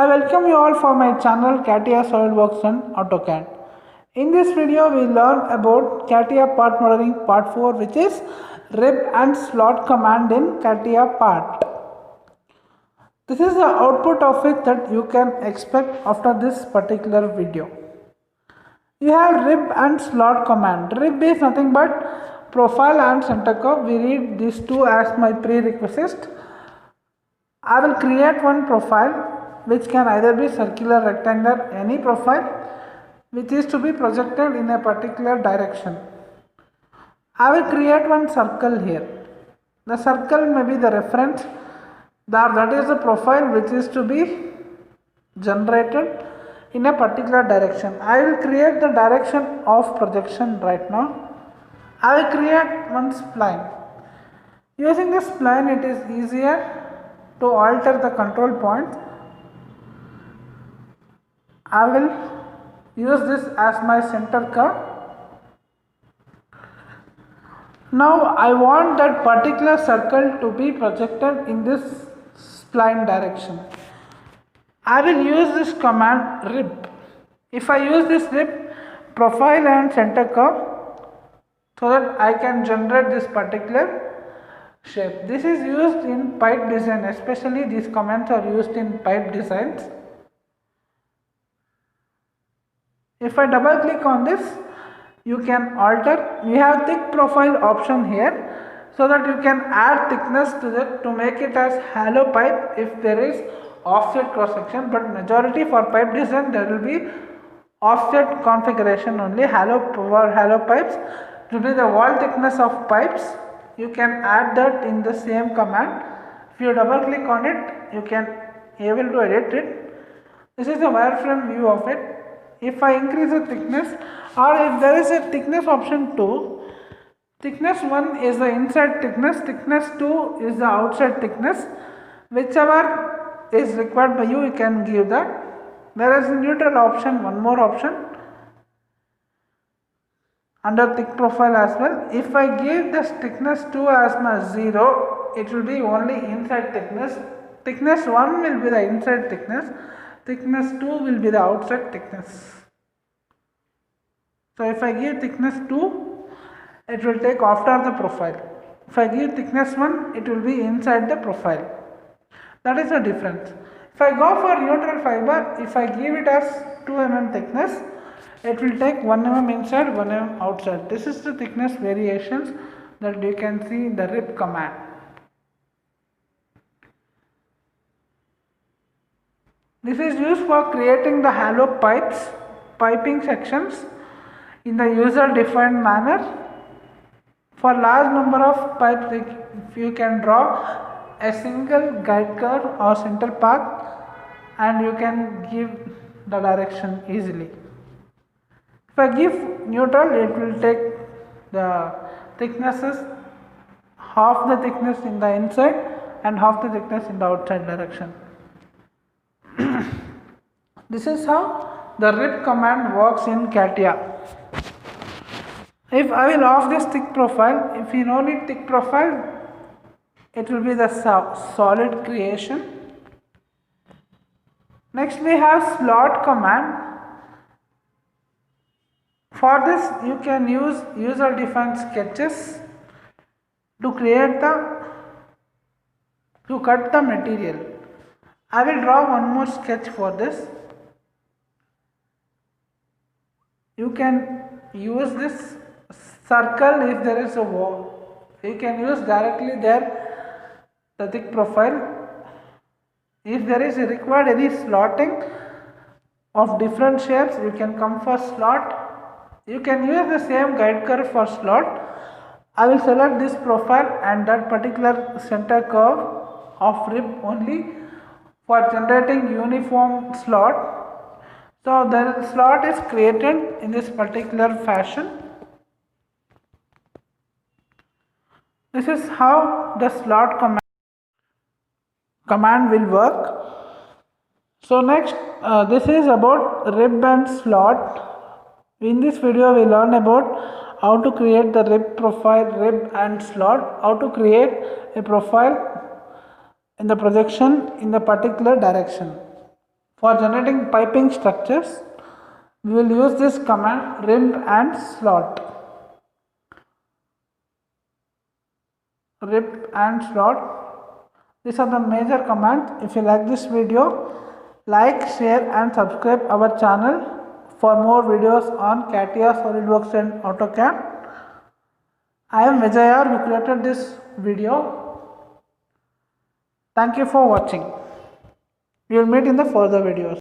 I welcome you all for my channel CATIA SolidWorks and AutoCAD. In this video we learn about CATIA part modeling part 4, which is rib and slot command in CATIA part. This is the output of it that you can expect after this particular video. You have rib and slot command. Rib is nothing but profile and center curve. We read these two as my prerequisite. I will create one profile which can either be circular, rectangular, any profile which is to be projected in a particular direction. I will create one circle here. The circle may be the reference, that is the profile which is to be generated in a particular direction. I will create the direction of projection right now. I will create one spline. Using this spline, it is easier to alter the control point. I will use this as my center curve. Now I want that particular circle to be projected in this spline direction. I will use this command rib. If I use this rib, profile and center curve, so that I can generate this particular shape. This is used in pipe design, especially these commands are used in pipe designs. If I double click on this, you can alter. We have thick profile option here, so that you can add thickness to it to make it as hollow pipe if there is offset cross section, but majority for pipe design there will be offset configuration only. Hollow pipes to be the wall thickness of pipes. You can add that in the same command. If you double click on it, you can able to edit it. This is the wireframe view of it. If I increase the thickness, or if there is a thickness option 2, thickness 1 is the inside thickness, thickness 2 is the outside thickness. Whichever is required by you, you can give that. There is a neutral option, one more option under thick profile as well. If I give this thickness 2 as my 0, it will be only inside thickness. Thickness 1 will be the inside thickness. Thickness 2 will be the outside thickness. So if I give thickness 2, it will take after the profile. If I give thickness 1, it will be inside the profile. That is the difference. If I go for neutral fiber, if I give it as 2 mm thickness, it will take 1 mm inside, 1 mm outside. This is the thickness variations that you can see in the rib command. This is used for creating the hollow piping sections in the user defined manner. For large number of pipes, you can draw a single guide curve or center path and you can give the direction easily. If I give neutral, it will take the thicknesses, half the thickness in the inside and half the thickness in the outside direction. This is how the rib command works in CATIA. If I will off this thick profile, if you don't need thick profile, it will be the solid creation. Next we have slot command. For this you can use user defined sketches to cut the material. I will draw one more sketch for this. You can use this circle if there is a wall. You can use directly there the thick profile. If there is required any slotting of different shapes, you can come for slot. You can use the same guide curve for slot. I will select this profile and that particular center curve of rib only for generating uniform slot. So the slot is created in this particular fashion. This is how the slot command will work. So next, this is about rib and slot. In this video we learn about how to create the rib profile, rib and slot, how to create a profile in the projection in the particular direction. For generating piping structures, we will use this command rib and slot. Rib and slot. These are the major commands. If you like this video, like, share and subscribe our channel for more videos on CATIA, SolidWorks and AutoCAD. I am Vijayar who created this video. Thank you for watching. We will meet in the further videos.